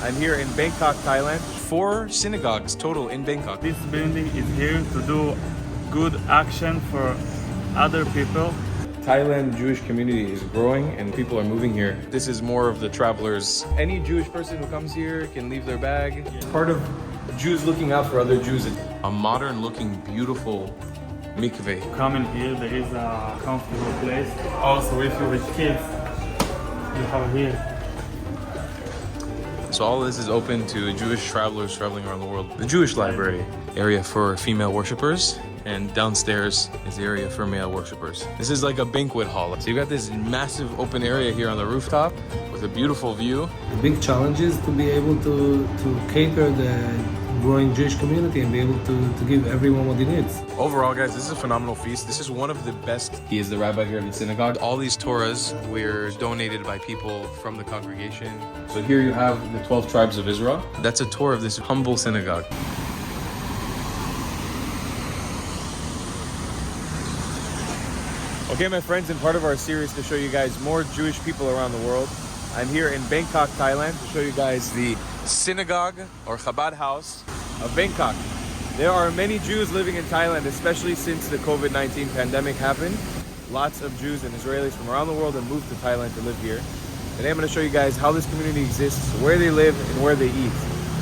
I'm here in Bangkok, Thailand. 4 synagogues total in Bangkok. This building is here to do good action for other people. Thailand Jewish community is growing and people are moving here. This is more of the travelers. Any Jewish person who comes here can leave their bag. It's part of Jews looking out for other Jews. A modern looking, beautiful mikveh. Coming here, there is a comfortable place. Also, if you're with kids, you have here. So all of this is open to Jewish travelers traveling around the world. The Jewish library, area for female worshippers, and downstairs is the area for male worshippers. This is like a banquet hall. So you've got this massive open area here on the rooftop with a beautiful view. The big challenge is to be able to cater the growing Jewish community and be able to give everyone what he needs. Overall, guys, this is a phenomenal feast. This is one of the best. He is the rabbi here of the synagogue. All these Torahs were donated by people from the congregation. So here you have the 12 tribes of Israel. That's a tour of this humble synagogue. Okay, my friends, in part of our series to show you guys more Jewish people around the world, I'm here in Bangkok, Thailand, to show you guys the synagogue or Chabad house of Bangkok. There are many Jews living in Thailand, especially since the COVID-19 pandemic happened. Lots of Jews and Israelis from around the world have moved to Thailand to live here. Today I'm going to show you guys how this community exists, where they live, and where they eat.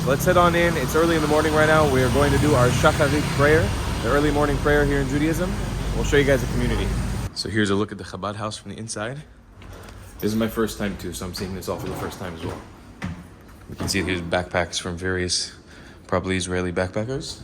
So let's head on in. It's early in the morning right now. We are going to do our Shacharit prayer, the early morning prayer here in Judaism. We'll show you guys the community. So here's a look at the Chabad house from the inside. This is my first time too, so I'm seeing this all for the first time as well. We can see here's backpacks from various, probably Israeli backpackers.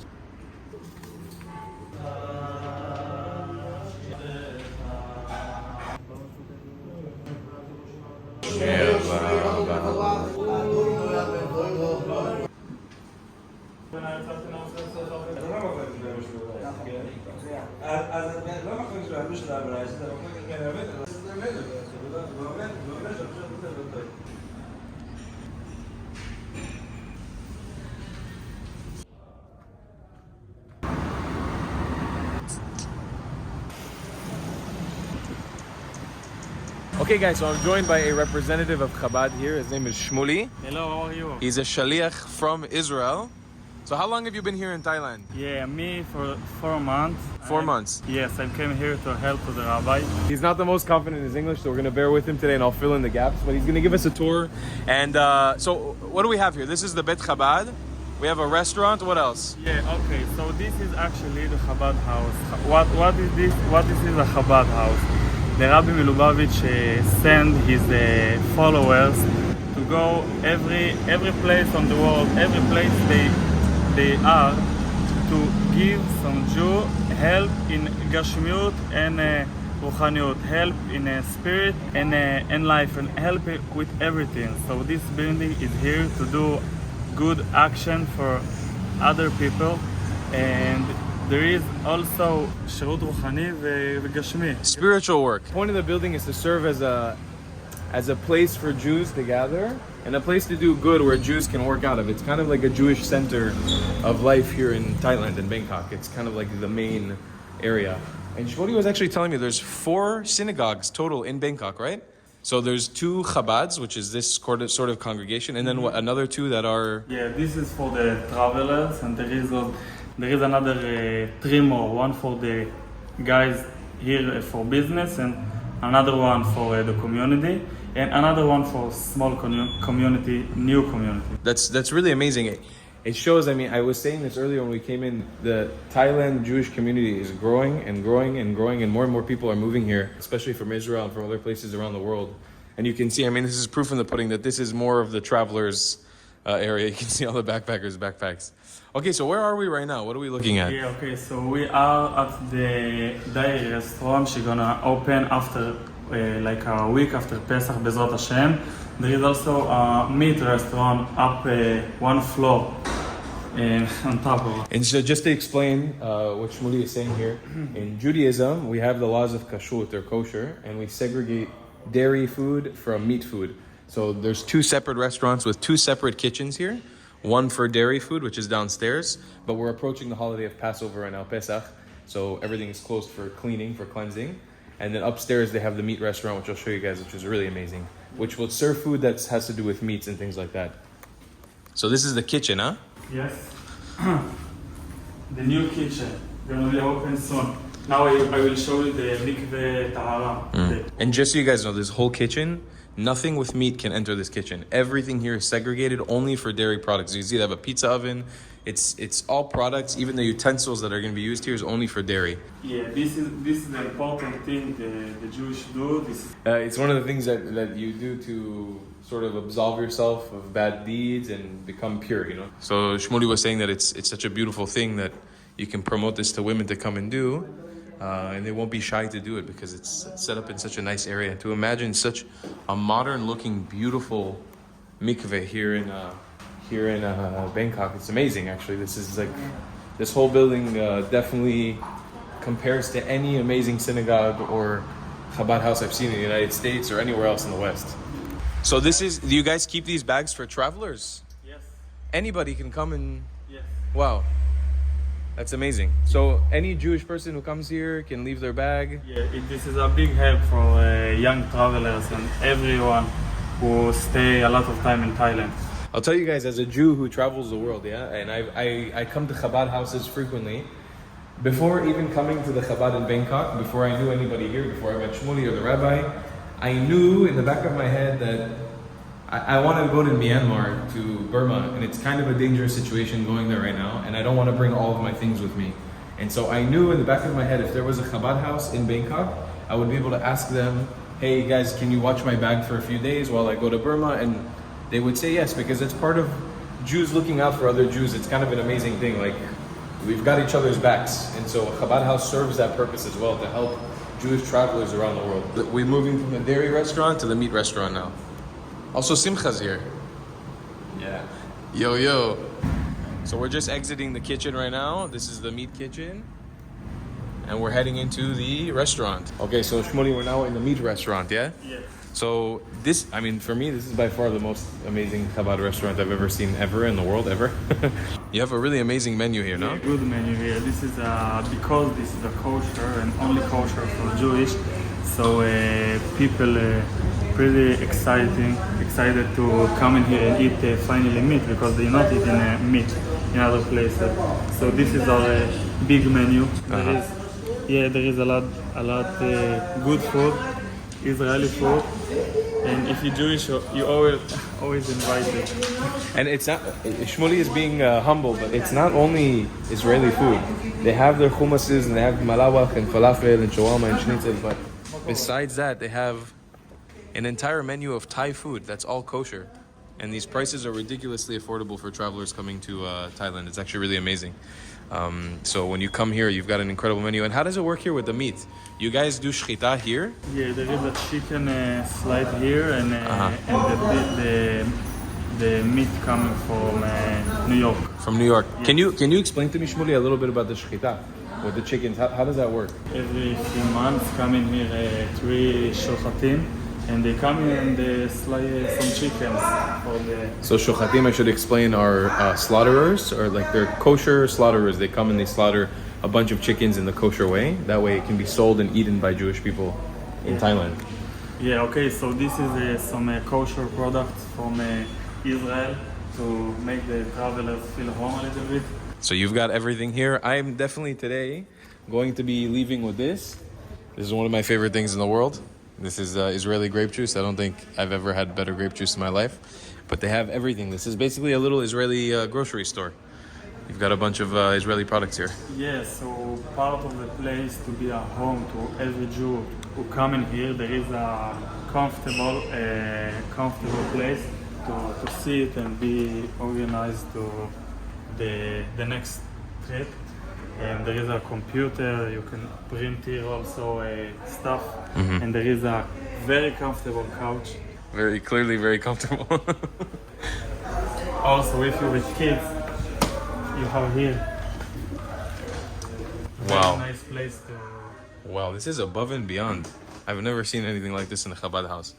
Okay guys, so I'm joined by a representative of Chabad here. His name is Shmuli. Hello, how are you? He's a shaliach from Israel. So how long have you been here in Thailand? Yeah, me for 4 months. 4 months. Yes, I came here to help to the rabbi. He's not the most confident in his English, so we're going to bear with him today and I'll fill in the gaps. But he's going to give us a tour. And so what do we have here? This is the Bet Chabad. We have a restaurant. What else? Yeah, okay, so this is actually the Chabad house. What is this? What is a Chabad house? The Rabbi Milubavitch sent his followers to go every place on the world, every place they are, to give some Jew help in Gashmiut and Ruchaniut, help in spirit and life, and help with everything. So this building is here to do good action for other people, and there is also Shirut Ruchani v'Gashmi. Spiritual work. The point of the building is to serve as a place for Jews to gather and a place to do good where Jews can work out of. It's kind of like a Jewish center of life here in Thailand and Bangkok. It's kind of like the main area. And Shmoli was actually telling me there's 4 synagogues total in Bangkok, right? So there's 2 Chabads, which is this sort of congregation, and then what, another 2 that are... Yeah, this is for the travelers, and there is another 3 more, one for the guys here for business, and another one for the community, and another one for small community, new community. That's really amazing. It shows, I mean, I was saying this earlier when we came in, the Thailand Jewish community is growing and growing and growing, and more people are moving here, especially from Israel and from other places around the world. And you can see, I mean, this is proof in the pudding that this is more of the travelers area. You can see all the backpackers' backpacks. Okay, so where are we right now? What are we looking at? Yeah, okay, so we are at the dairy restaurant. She's gonna open after like a week after Pesach, Bezrat Hashem. There is also a meat restaurant up 1 floor on top of it. And so just to explain what Shmuli is saying here, in Judaism, we have the laws of kashrut, or kosher, and we segregate dairy food from meat food. So there's 2 separate restaurants with 2 separate kitchens here. One for dairy food, which is downstairs, but we're approaching the holiday of Passover and now Pesach, so everything is closed for cleaning, for cleansing. And then upstairs they have the meat restaurant, which I'll show you guys, which is really amazing, which will serve food that has to do with meats and things like that. So this is the kitchen, huh? Yes. The new kitchen gonna be open soon. Now I will show you the mikveh tahara. And just so you guys know, this whole kitchen, nothing with meat can enter this kitchen. Everything here is segregated only for dairy products. You see, they have a pizza oven. It's all products. Even the utensils that are going to be used here is only for dairy. Yeah, this is the important thing the Jewish do. It's one of the things that you do to sort of absolve yourself of bad deeds and become pure, you know. So Shmuley was saying that it's such a beautiful thing that you can promote this to women to come and do. And they won't be shy to do it because it's set up in such a nice area. And to imagine such a modern-looking, beautiful mikveh here in Bangkok, it's amazing. Actually, this whole building definitely compares to any amazing synagogue or Chabad house I've seen in the United States or anywhere else in the West. So do you guys keep these bags for travelers? Yes. Anybody can come and. Yes. Wow. That's amazing. So any Jewish person who comes here can leave their bag? Yeah, this is a big help for young travelers and everyone who stay a lot of time in Thailand. I'll tell you guys, as a Jew who travels the world, yeah, and I come to Chabad houses frequently. Before even coming to the Chabad in Bangkok, before I knew anybody here, before I met Shmuley or the rabbi, I knew in the back of my head that I want to go to Myanmar, to Burma, and it's kind of a dangerous situation going there right now, and I don't want to bring all of my things with me. And so I knew in the back of my head, if there was a Chabad house in Bangkok, I would be able to ask them, hey guys, can you watch my bag for a few days while I go to Burma? And they would say yes, because it's part of Jews looking out for other Jews. It's kind of an amazing thing. Like, we've got each other's backs. And so a Chabad house serves that purpose as well, to help Jewish travelers around the world. We're moving from the dairy restaurant to the meat restaurant now. Also, Simcha's here. Yeah. Yo. So we're just exiting the kitchen right now. This is the meat kitchen. And we're heading into the restaurant. Okay, so Shmuley, we're now in the meat restaurant, yeah? Yes. So for me, this is by far the most amazing Chabad restaurant I've ever seen in the world, ever. You have a really amazing menu here, no? Yeah, good menu here. This is because this is a kosher and only kosher for Jewish. So people pretty excited to come in here and eat finally meat, because they're not eating meat in other places. So this is our big menu. There is a lot good food, Israeli food, and if you're Jewish, you always invited. And it's not, Shmuley is being humble, but it's not only Israeli food. They have their hummuses and they have malawach and falafel and shawarma and schnitzel, but besides that, they have an entire menu of Thai food that's all kosher. And these prices are ridiculously affordable for travelers coming to Thailand. It's actually really amazing. So when you come here, you've got an incredible menu. And how does it work here with the meat? You guys do shchita here? Yeah, there is a chicken slide here, and the meat coming from New York. From New York. Yes. Can you explain to me, Shmuley, a little bit about the shchita with the chickens? How does that work? Every few months come in here 3 shochatim, and they come in and they slay some chickens for the... So shochatim, I should explain, are slaughterers, or like they're kosher slaughterers. They come and they slaughter a bunch of chickens in the kosher way. That way it can be sold and eaten by Jewish people in Thailand. Yeah, okay, so this is some kosher products from Israel to make the travelers feel home a little bit. So you've got everything here. I'm definitely today going to be leaving with this. This is one of my favorite things in the world. This is Israeli grape juice. I don't think I've ever had better grape juice in my life. But they have everything. This is basically a little Israeli grocery store. You've got a bunch of Israeli products here. Yeah, so part of the place to be a home to every Jew who come in here, there is a comfortable place to sit and be organized to the next trip. And there is a computer, you can print here also stuff, and there is a very comfortable couch. Very clearly very comfortable. Also, if you're with kids, you have here. Wow. Very nice place to... Wow, this is above and beyond. I've never seen anything like this in a Chabad house.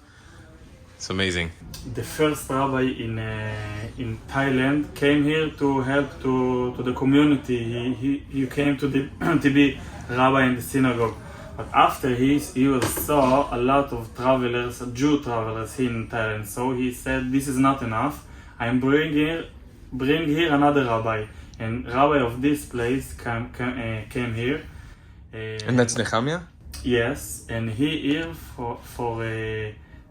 It's amazing. The first rabbi in Thailand came here to help to the community. He came to be rabbi in the synagogue. But after he saw a lot of travelers, Jew travelers here in Thailand. So he said, this is not enough. I'm bringing bring here another rabbi, and rabbi of this place came here. And that's Nehemiah? Yes, and he here for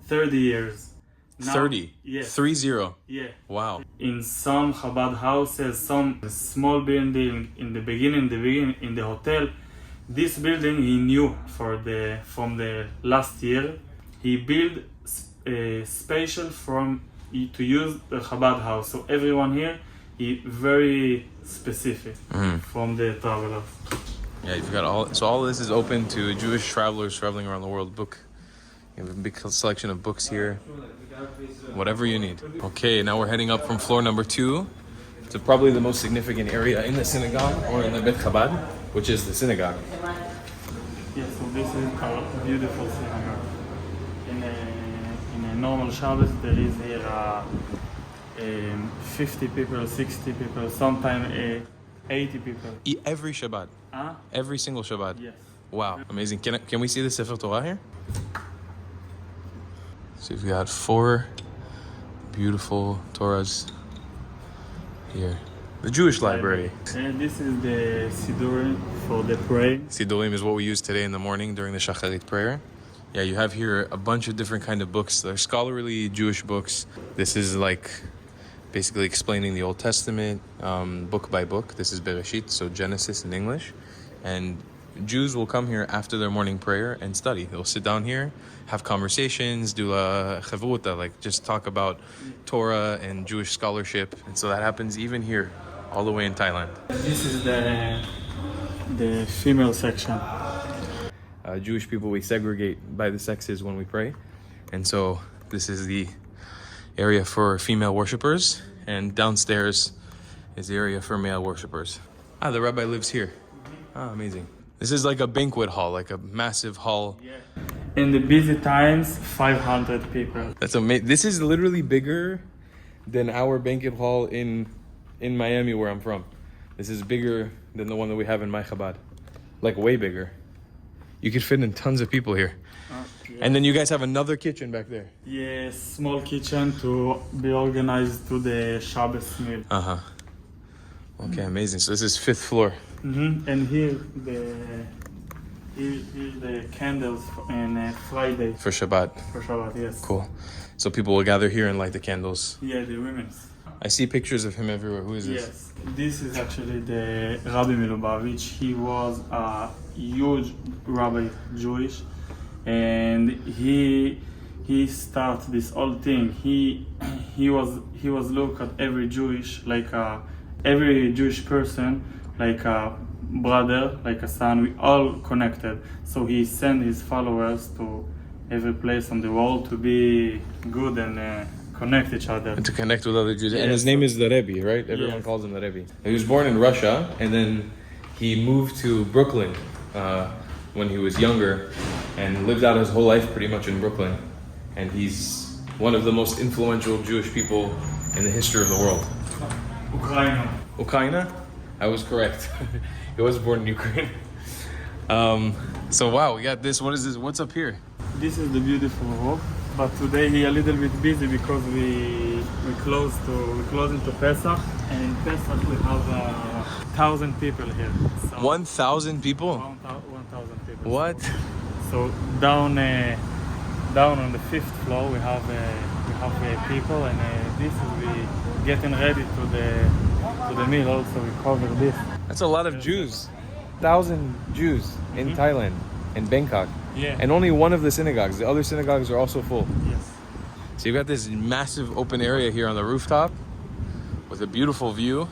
30 years. Now, 30? Yes. 30? Yeah. Wow. In some Chabad houses, some small building in the beginning in the hotel. This building he knew from the last year. He built special to use the Chabad house. So everyone here is very specific from the travelers. Yeah, you've got all of this is open to Jewish travelers traveling around the world. You have a big selection of books here. Whatever you need. Okay, now we're heading up from floor number 2 to probably the most significant area in the synagogue, or in the Bet Chabad, which is the synagogue. Yeah, so this is a beautiful synagogue. In a normal Shabbos, there is here 50 people, 60 people, sometimes 80 people. Every Shabbat? Every single Shabbat? Yes. Wow, amazing. Can we see the Sefer Torah here? So you've got 4 beautiful Torahs here. The Jewish library. And this is the Sidurim for the prayer. Sidurim is what we use today in the morning during the Shacharit prayer. Yeah, you have here a bunch of different kind of books. They're scholarly Jewish books. This is like basically explaining the Old Testament book by book. This is Bereshit, so Genesis in English. And Jews will come here after their morning prayer and study. They'll sit down here, have conversations, do a chavruta, like just talk about Torah and Jewish scholarship. And so that happens even here, all the way in Thailand. This is the female section. Jewish people, we segregate by the sexes when we pray. And so this is the area for female worshippers, and downstairs is the area for male worshippers. The rabbi lives here. Amazing. This is like a banquet hall, like a massive hall. Yeah. In the busy times, 500 people. That's amazing. This is literally bigger than our banquet hall in Miami, where I'm from. This is bigger than the one that we have in my Chabad. Like way bigger. You could fit in tons of people here. Yeah. And then you guys have another kitchen back there. Yes, small kitchen to be organized to the Shabbos meal. Okay, amazing. So this is 5th floor. And here the candles on Friday. For Shabbat. For Shabbat, yes. Cool. So people will gather here and light the candles. Yeah, the women's. I see pictures of him everywhere. Who is this? Yes, this is actually the Rabbi Milubavitch. He was a huge rabbi, Jewish, and he started this whole thing. He was look at every Jewish every Jewish person like a brother, like a son. We all connected. So he sent his followers to every place on the world to be good and connect each other. And to connect with other Jews. Yes. And his name is the Rebbe, right? Everyone calls him the Rebbe. He was born in Russia, and then he moved to Brooklyn when he was younger, and lived out his whole life pretty much in Brooklyn. And he's one of the most influential Jewish people in the history of the world. Ukraine? I was correct. He was born in Ukraine. So wow, we got this. What is this? What's up here? This is the beautiful roof, but today he a little bit busy because we close into Pesach, and in Pesach we have 1,000 people here. So 1,000 people? 1,000 people. What? So down on the 5th floor we have people, and this is we getting ready to the meal. Also we cover this. That's a lot of Jews. 1,000 Jews in Thailand, in Bangkok. Yeah. And only one of the synagogues. The other synagogues are also full. Yes. So you've got this massive open area here on the rooftop with a beautiful view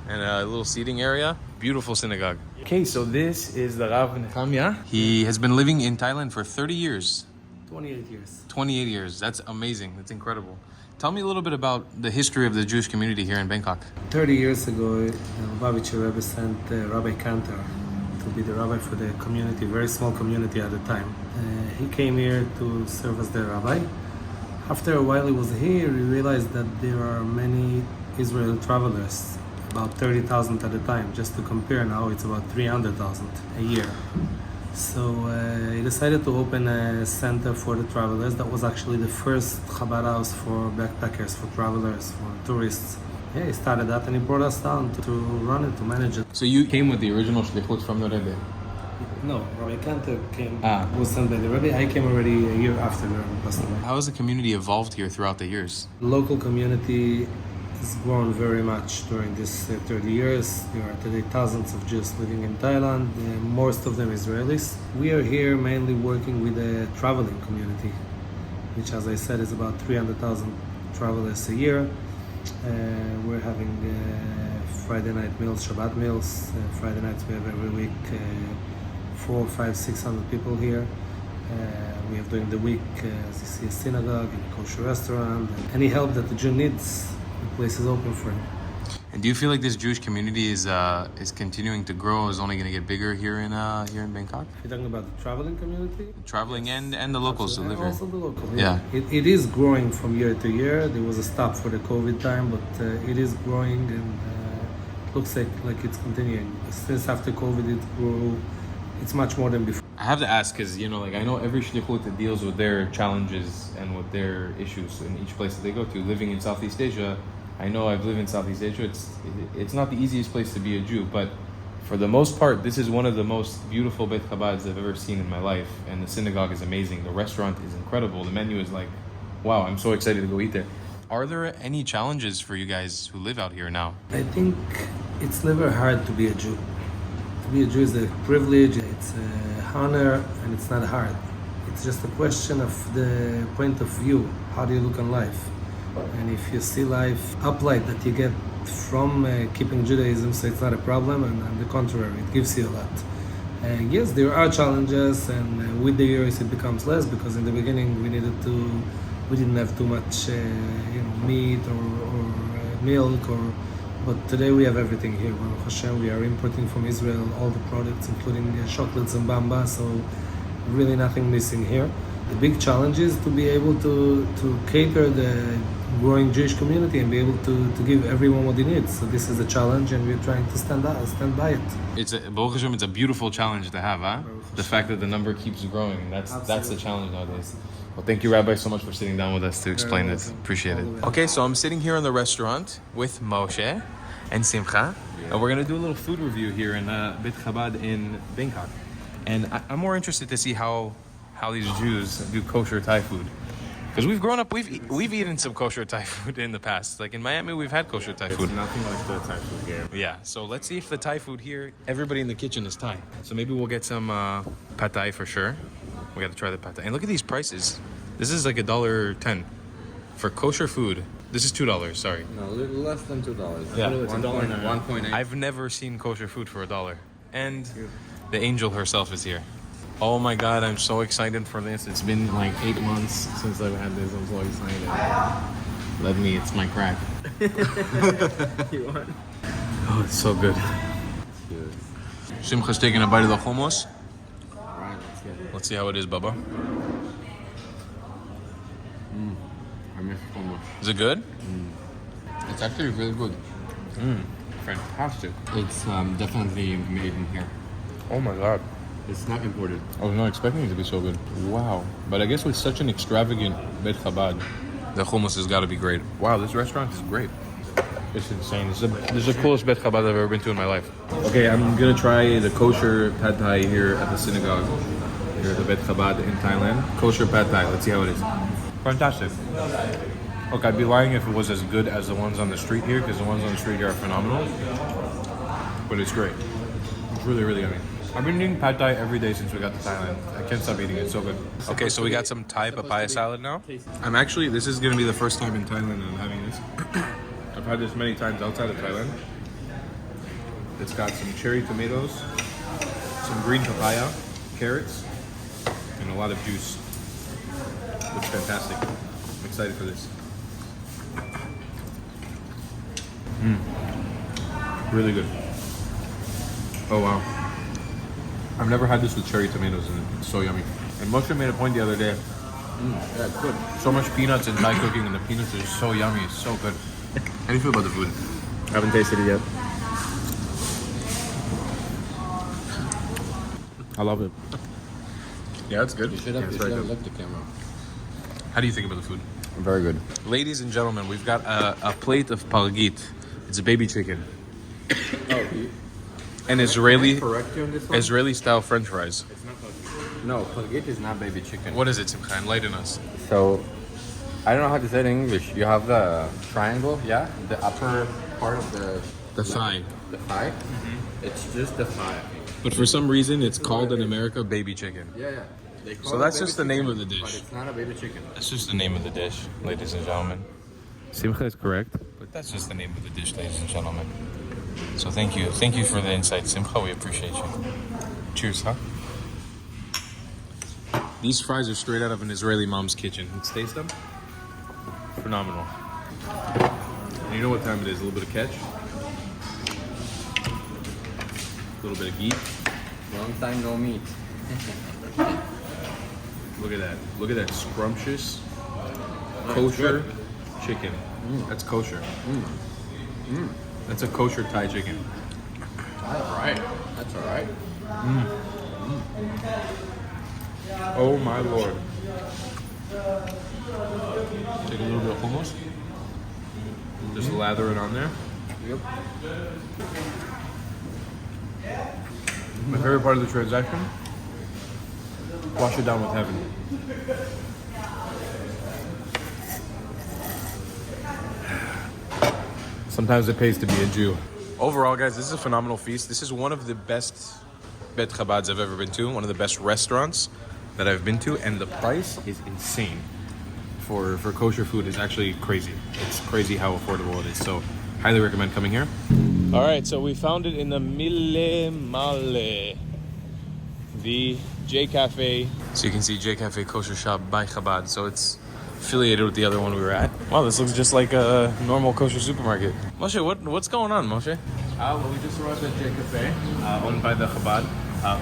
and a little seating area. Beautiful synagogue. Okay, so this is the Rav Nehemiah. He has been living in Thailand for 30 years. 28 years. 28 years. That's amazing. That's incredible. Tell me a little bit about the history of the Jewish community here in Bangkok. 30 years ago, Lubavitcher Rebbe sent Rabbi Kantor to be the rabbi for the community, very small community at the time. He came here to serve as the rabbi. After a while he was here, he realized that there are many Israel travelers, about 30,000 at the time. Just to compare now, it's about 300,000 a year. So he decided to open a center for the travelers. That was actually the first Chabad house for backpackers, for travelers, for tourists. Yeah, he started that and he brought us down to run it, to manage it. So you came with the original shlichut from the Rebbe? No, Rabbi Kanter Ah. was sent by the Rebbe. I came already a year after the Rebbe passed away. How has the community evolved here throughout the years? The local community has grown very much during this 30 years. There are today thousands of Jews living in Thailand, most of them Israelis. We are here mainly working with a traveling community, which, as I said, is about 300,000 travelers a year. We're having Friday night meals, Shabbat meals. Friday nights we have every week 400, 500, 600 people here. We have during the week, as you see, a synagogue and a kosher restaurant. Any help that the Jew needs, the place is open for him. And do you feel like this Jewish community is continuing to grow? Is only going to get bigger here in Bangkok? If you're talking about the traveling community, Traveling and the locals who live here. also the local. Yeah. It is growing from year to year. There was a stop for the COVID time, but it is growing and looks like it's continuing. Since after COVID, it grew. It's much more than before. I have to ask because I know every shlichut that deals with their challenges and with their issues in each place that they go to. Living in Southeast Asia, I know I've lived in Southeast Asia. It's not the easiest place to be a Jew, but for the most part, this is one of the most beautiful Beit Chabads I've ever seen in my life. And the synagogue is amazing. The restaurant is incredible. The menu is like, wow, I'm so excited to go eat there. Are there any challenges for you guys who live out here now? I think it's never hard to be a Jew. To be a Jew is a privilege, it's an honor, and it's not hard. It's just a question of the point of view. How do you look on life? And if you see life uplight that you get from keeping Judaism, so it's not a problem, and on the contrary, it gives you a lot. Yes, there are challenges, and with the years it becomes less, because in the beginning we didn't have too much meat or milk, but today we have everything here. Baruch Hashem, we are importing from Israel all the products, including chocolates and bamba, so really nothing missing here. The big challenge is to be able to cater the growing Jewish community and be able to give everyone what he needs. So this is a challenge, and we're trying to stand by it. Baruch Hashem, it's a beautiful challenge to have, huh? The fact that the number keeps growing, that's the challenge nowadays. Well, thank you, Rabbi, so much for sitting down with us to explain this. Appreciate it. Okay, so I'm sitting here in the restaurant with Moshe and Simcha, and we're gonna do a little food review here in Beit Chabad in Bangkok. And I'm more interested to see how these Jews do kosher Thai food. Because we've grown up, we've eaten some kosher Thai food in the past. Like in Miami, we've had kosher Thai food. It's nothing like the Thai food here. Yeah, so let's see if the Thai food here, everybody in the kitchen is Thai. So maybe we'll get some pad Thai for sure. We got to try the pad Thai. And look at these prices. This is like $1.10 for kosher food. This is $2, sorry. No, less than $2. Yeah. It's $1.8. I've never seen kosher food for $1. And the angel herself is here. Oh my God, I'm so excited for this. It's been like 8 months since I've had this. I'm so excited. Let me, it's my crack. You want? Oh, it's so good. Simcha's taking a bite of the hummus. Alright, let's get it. Let's see how it is, Bubba. I miss hummus. Is it good? It's actually really good. Fantastic. It's definitely made in here. Oh my God. It's not imported. I was not expecting it to be so good. Wow. But I guess with such an extravagant Beit Chabad, the hummus has got to be great. Wow, this restaurant is great. It's insane. This is the coolest Beit Chabad I've ever been to in my life. Okay, I'm going to try the kosher pad Thai here at the synagogue. Here at the Beit Chabad in Thailand. Kosher pad Thai. Let's see how it is. Fantastic. Look, I'd be lying if it was as good as the ones on the street here, because the ones on the street here are phenomenal. But it's great. It's really, really yummy. I've been eating pad Thai every day since we got to Thailand. I can't stop eating it. It's so good. Okay, so we got some Thai papaya salad now. This is going to be the first time in Thailand I'm having this. I've had this many times outside of Thailand. It's got some cherry tomatoes, some green papaya, carrots, and a lot of juice. It's fantastic. I'm excited for this. Really good. Oh wow. I've never had this with cherry tomatoes in it. It's so yummy. And Moshe made a point the other day. Yeah, it's good. So much peanuts in Thai cooking, and the peanuts are so yummy. It's so good. How do you feel about the food? I haven't tasted it yet. I love it. Yeah, it's good. You should have left the camera. How do you think about the food? Very good. Ladies and gentlemen, we've got a plate of pargit. It's a baby chicken. Oh, And Israeli correct you on this one? Israeli style French fries. No, Colgate is not baby chicken. What is it, Simcha? Enlighten us. So, I don't know how to say it in English. You have the triangle, yeah? The upper part of The thigh. the thigh. It's just the thigh. But for some reason, it's called in America baby chicken. Yeah. They call So it that's baby just the name chicken, of the dish. But it's not a baby chicken. That's just the name of the dish, ladies and gentlemen. Simcha is correct, but that's just the name of the dish, ladies and gentlemen. So thank you for the insight, Simcha. We appreciate you. Cheers, huh? These fries are straight out of an Israeli mom's kitchen. Let's taste them. Phenomenal. And you know what time it is? A little bit of catch, a little bit of ghee. Long time no meat. Look at that. Look at that scrumptious, kosher chicken. That's kosher. That's a kosher Thai chicken. Alright. That's alright. Oh my lord. Take a little bit of hummus. Just lather it on there. Yep. My favorite part of the transaction, wash it down with heaven. Sometimes it pays to be a Jew. Overall, guys, this is a phenomenal feast. This is one of the best Bet Chabads I've ever been to, one of the best restaurants that I've been to, and the price is insane. For kosher food is actually crazy. It's crazy how affordable it is. So, highly recommend coming here. All right, so we found it in the Mille Male, the J Cafe. So you can see J Cafe Kosher Shop by Chabad. So it's affiliated with the other one we were at. Wow, this looks just like a normal kosher supermarket. Moshe, what's going on, Moshe? Well, we just arrived at J Cafe, owned by the Chabad,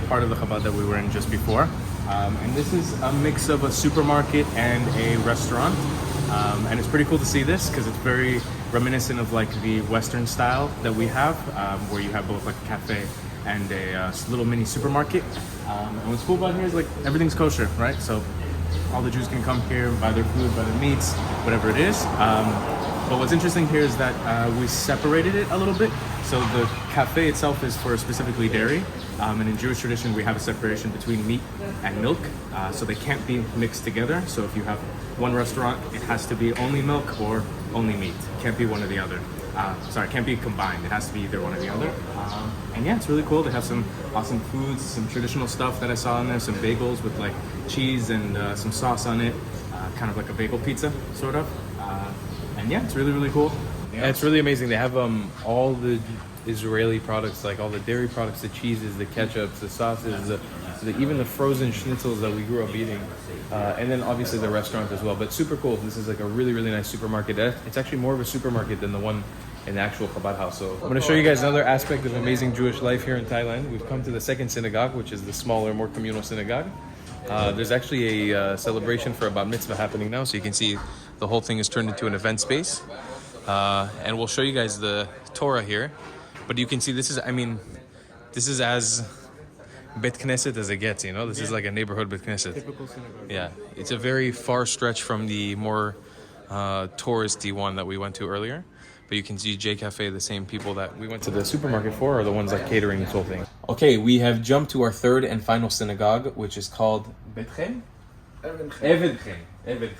part of the Chabad that we were in just before. And this is a mix of a supermarket and a restaurant. And it's pretty cool to see this because it's very reminiscent of like the Western style that we have, where you have both like a cafe and a little mini supermarket. And what's cool about here is like everything's kosher, right? So all the Jews can come here, buy their food, buy their meats, whatever it is. But what's interesting here is that we separated it a little bit. So the cafe itself is for specifically dairy. And in Jewish tradition, we have a separation between meat and milk. So they can't be mixed together. So if you have one restaurant, it has to be only milk or only meat. Can't be one or the other. Can't be combined. It has to be either one or the other. And yeah, it's really cool. They have some awesome foods, some traditional stuff that I saw in there, some bagels with like cheese and some sauce on it, kind of like a bagel pizza, sort of. And yeah, it's really, really cool. Yeah, it's really amazing. They have all the Israeli products, like all the dairy products, the cheeses, the ketchups, the sauces, even the frozen schnitzels that we grew up eating. And then obviously the restaurant as well. But super cool. This is like a really, really nice supermarket. It's actually more of a supermarket than the one in the actual Chabad house. So I'm going to show you guys another aspect of amazing Jewish life here in Thailand. We've come to the second synagogue, which is the smaller, more communal synagogue. There's actually a celebration for a bat mitzvah happening now. So you can see the whole thing is turned into an event space. And we'll show you guys the Torah here. But you can see this is as Bet Knesset as it gets, you know? This is like a neighborhood Bet Knesset. Typical synagogue. Yeah, it's a very far stretch from the more touristy one that we went to earlier. But you can see J Cafe, the same people that we went to the supermarket for are the ones like catering this whole thing. Okay, we have jumped to our third and final synagogue, which is called Bet Chen? Eved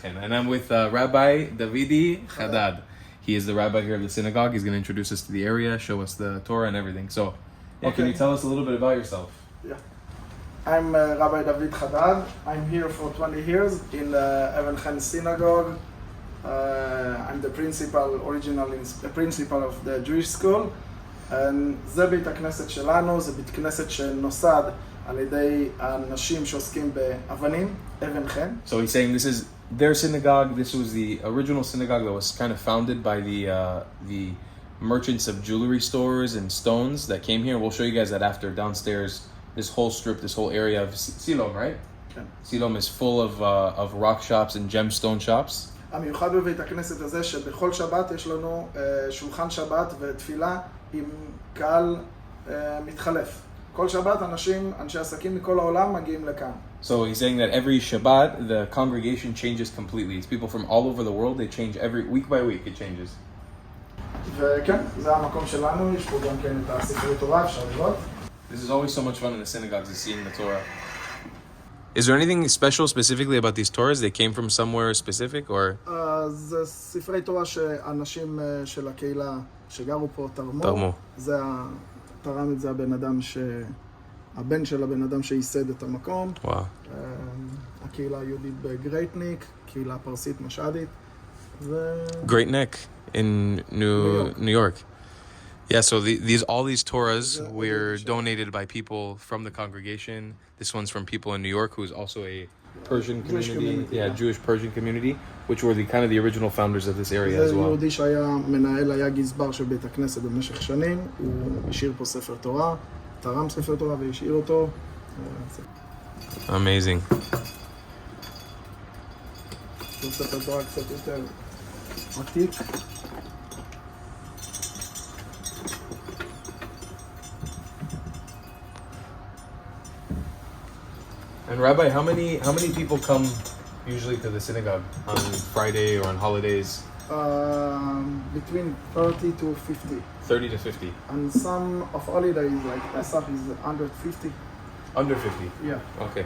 Chen. And I'm with Rabbi Davidi Haddad. He is the rabbi here of the synagogue. He's going to introduce us to the area, show us the Torah and everything. So, yeah, Can you tell us a little bit about yourself? Yeah. I'm Rabbi David Haddad. I'm here for 20 years in the Even Chen Synagogue. I'm the principal of the Jewish school. זה בית הכנסת שלנו, זה בית כנסת שנוסד על ידי אנשים שעוסקים באבנים, אבן חן. So he's saying this is their synagogue. This was the original synagogue that was kind of founded by the merchants of jewelry stores and stones that came here. We'll show you guys that after. Downstairs, this whole strip, this whole area of Silom, right? Okay. Silom is full of rock shops and gemstone shops. המיוחד בבית הכנסת הזה שבכל שבת יש לנו שולחן שבת ותפילה עם קהל מתחלף. כל שבת אנשי עסקים מכל העולם מגיעים לכאן. So he's saying that every Shabbat, the congregation changes completely. It's people from all over the world. They change every week by week. It changes. וכן, זה המקום שלנו, יש פה גם כן את הספרי תורה, אפשר לראות. This is always so much fun in the synagogues, is seeing the Torah. Is there anything special specifically about these Torahs? They came from somewhere specific, or? זה ספרי תורה שאנשים של הקהילה שגרו פה תרמו. תרם את זה הבן של הבן אדם שייסד את המקום. Wow. הקהילה היהודית בגרייטניק, קהילה פרסית משעדית. Great Neck in New York. Yeah, so all these Torahs were donated by people from the congregation. This one's from people in New York, who's also a Persian community. Jewish Persian community, which were the kind of the original founders of this area as זה well. יהודי שהיה מנהל, היה גזבר של בית הכנסת במשך שנים. הוא השאיר פה ספר תורה, תרם ספר תורה והשאיר אותו. Amazing. זה ספר תורה קצת יותר עתיק. And Rabbi, how many people come usually to the synagogue on Friday or on holidays? Between 30 to 50. 30 to 50. And some of holidays like Pesach is under 50. Under 50. Yeah. Okay.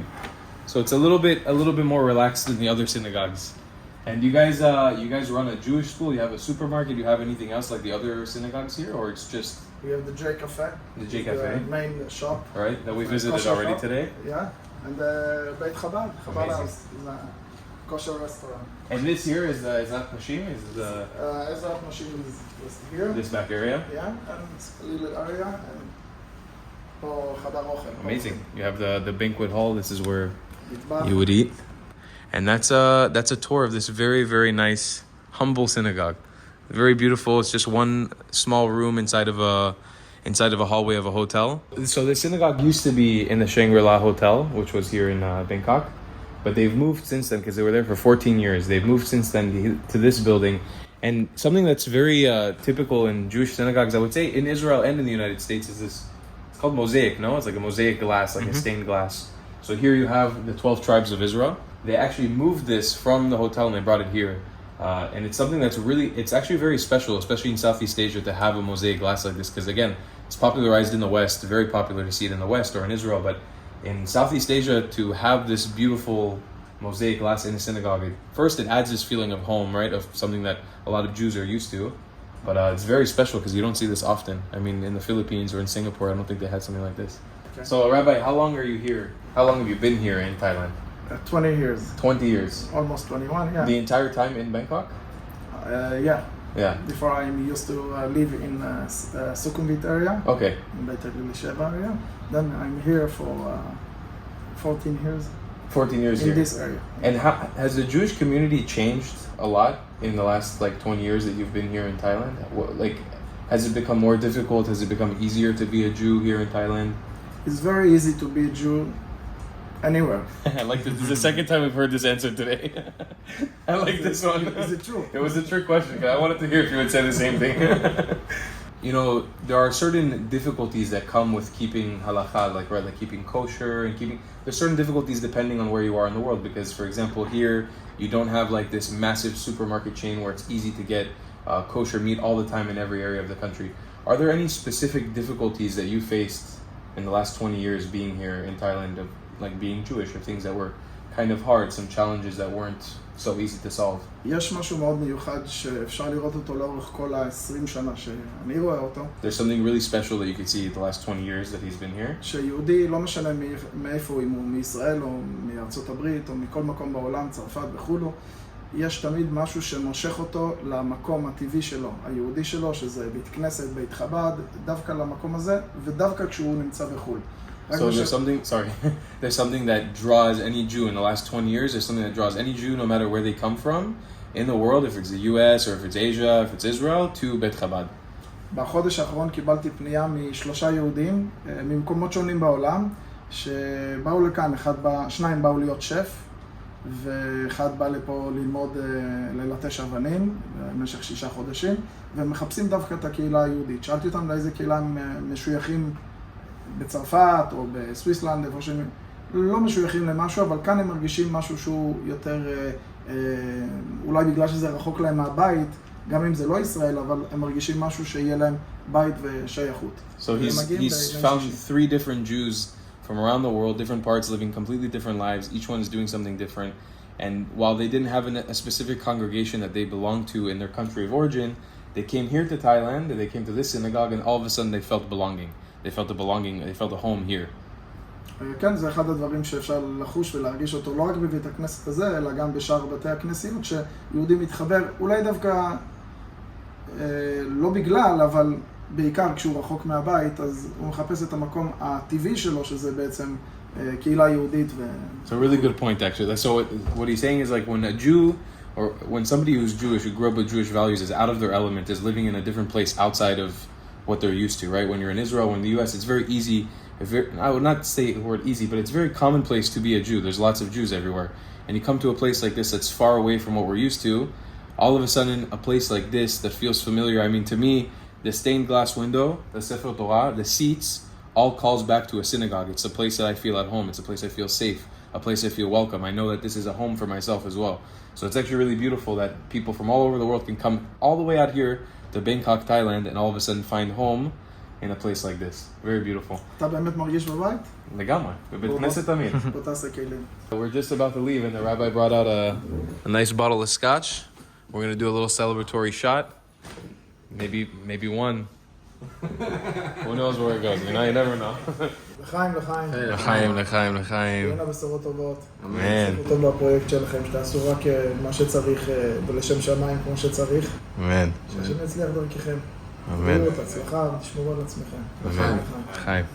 So it's a little bit more relaxed than the other synagogues. And you guys run a Jewish school, you have a supermarket, you have anything else like the other synagogues here, or it's just We have the J Cafe. the J Cafe? The main shop. Right, that we visited Kosher already shop. today. Yeah. And the Beit Chabad. Chabad Amazing. House is a kosher restaurant. And this here is that machine? Is the Ezrat machine is here. this back area? Yeah, and it's a little area. And פה חדר אוכל. Amazing. You have the banquet hall. This is where מטבח. you would eat. And that's a tour of this very, very nice, humble synagogue. Very beautiful. It's just one small room inside of a hallway of a hotel. So the synagogue used to be in the Shangri-La Hotel, which was here in Bangkok. But they've moved since then because they were there for 14 years. They've moved since then to this building. And something that's very typical in Jewish synagogues, I would say, in Israel and in the United States is this. It's called mosaic, no? It's like a mosaic glass, like a stained glass. So here you have the 12 tribes of Israel. They actually moved this from the hotel and they brought it here. And it's something that's it's actually very special, especially in Southeast Asia, to have a mosaic glass like this. Because again, it's popularized in the West, very popular to see it in the West or in Israel. But in Southeast Asia, to have this beautiful mosaic glass in a synagogue, first it adds this feeling of home, right? Of something that a lot of Jews are used to. But it's very special because you don't see this often. I mean, in the Philippines or in Singapore, I don't think they had something like this. Okay. So, Rabbi, how long are you here? How long have you been here in Thailand? 20 years. 20 years. Almost 21, yeah. The entire time in Bangkok? Yeah. Yeah. Before I used to live in Sukhumvit area, Okay. in Beit Sheva area. Then I'm here for 14 years 14 years in here. this area. And how has the Jewish community changed a lot in the last 20 years that you've been here in Thailand? Has it become more difficult? Has it become easier to be a Jew here in Thailand? It's very easy to be a Jew anywhere. I like this. This is the second time we've heard this answer today. I like this one. Is it true? It was a trick question. I wanted to hear if you would say the same thing. You know, there are certain difficulties that come with keeping halakha, like keeping kosher and there's certain difficulties depending on where you are in the world. Because, for example, here you don't have this massive supermarket chain where it's easy to get kosher meat all the time in every area of the country. Are there any specific difficulties that you faced in the last 20 years being here in Thailand of being Jewish, or things that were kind of hard, some challenges that weren't so easy to solve? יש משהו מאוד מיוחד שאפשר לראות אותו לאורך כל ה-20 שנה שאני רואה אותו. There's something really special that you could see the last 20 years that he's been here. שיהודי, לא משנה מאיפה, אם הוא מישראל או מארצות הברית או מכל מקום בעולם, צרפת וכולו, יש תמיד משהו שמושך אותו למקום הטבעי שלו, היהודי שלו, שזה בית כנסת, בית חב"ד, דווקא למקום הזה, ודווקא כשהוא נמצא בחו"ל. So there's something that draws any Jew in the last 20 years, there's something that draws any Jew, no matter where they come from, in the world, if it's the US or if it's Asia, if it's Israel, to Bet Chabad. בחודש האחרון קיבלתי פנייה משלושה יהודים, ממקומות שונים בעולם, שבאו לכאן, שניים באו להיות שף, ואחד בא לפה ללמוד ללטש אבנים במשך 6 חודשים, ומחפשים דווקא את הקהילה היהודית. שאלתי אותם לאיזה קהילה הם משויכים בצרפת או בסוויסלנד, איפה שהם לא משויכים למשהו, אבל כאן הם מרגישים משהו שהוא יותר, אולי בגלל שזה רחוק להם מהבית, גם אם זה לא ישראל, אבל הם מרגישים משהו שיהיה להם בית ושייכות. So he's found 3 different Jews from around the world, different parts, living completely different lives. Each one is doing something different. And while they didn't have a specific congregation that they belonged to in their country of origin, they came here to Thailand, and they came to this synagogue, and all of a sudden they felt belonging. They felt a belonging, they felt a home here. כן, זה אחד הדברים שאפשר לחוש ולהרגיש אותו לא רק בבית הכנסת הזה, אלא גם בשאר בתי הכנסיות, שיהודי מתחבר, אולי דווקא לא בגלל, אבל בעיקר כשהוא רחוק מהבית, אז הוא מחפש את המקום הטבעי שלו, שזה בעצם קהילה יהודית. It's a really good point, actually. So what he's saying is like when a Jew, or when somebody who's Jewish, who grew up with Jewish values, is out of their element, is living in a different place outside of what they're used to, right? When you're in Israel, or in the US, it's very easy. I would not say the word easy, but it's very commonplace to be a Jew. There's lots of Jews everywhere. And you come to a place like this that's far away from what we're used to, all of a sudden, a place like this that feels familiar. I mean, to me, the stained glass window, the Sefer Torah, the seats, all calls back to a synagogue. It's a place that I feel at home. It's a place I feel safe, a place I feel welcome. I know that this is a home for myself as well. So it's actually really beautiful that people from all over the world can come all the way out here to Bangkok, Thailand, and all of a sudden find home in a place like this. Very beautiful. אתה באמת מרגיש בבית? לגמרי, בבית כנסת תמיד. בתעשה כלים. We're just about to leave and the rabbi brought out a nice bottle of scotch. We're going to do a little celebratory shot. Maybe one. Who knows where it goes, you know, you never know. לחיים, לחיים. לחיים, לחיים, לחיים. תהיינה בשורות טובות. אמן. בשורות טוב בפרויקט שלכם, שתעשו רק מה שצריך ולשם שמיים כמו שצריך. אמן. שהשם יצליח דרככם. אמן. בריאות, הצלחה, תשמרו על עצמכם. אמן. לחיים.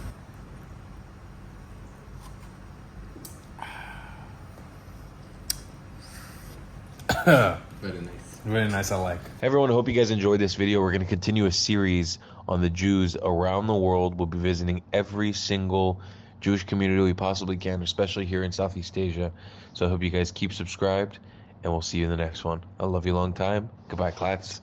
Very nice. Very nice, I like. Everyone, I hope you guys enjoyed this video. We're going to continue a series on the Jews around the world. We'll be visiting every single Jewish community we possibly can, especially here in Southeast Asia. So I hope you guys keep subscribed, and we'll see you in the next one. I love you long time. Goodbye, Klats.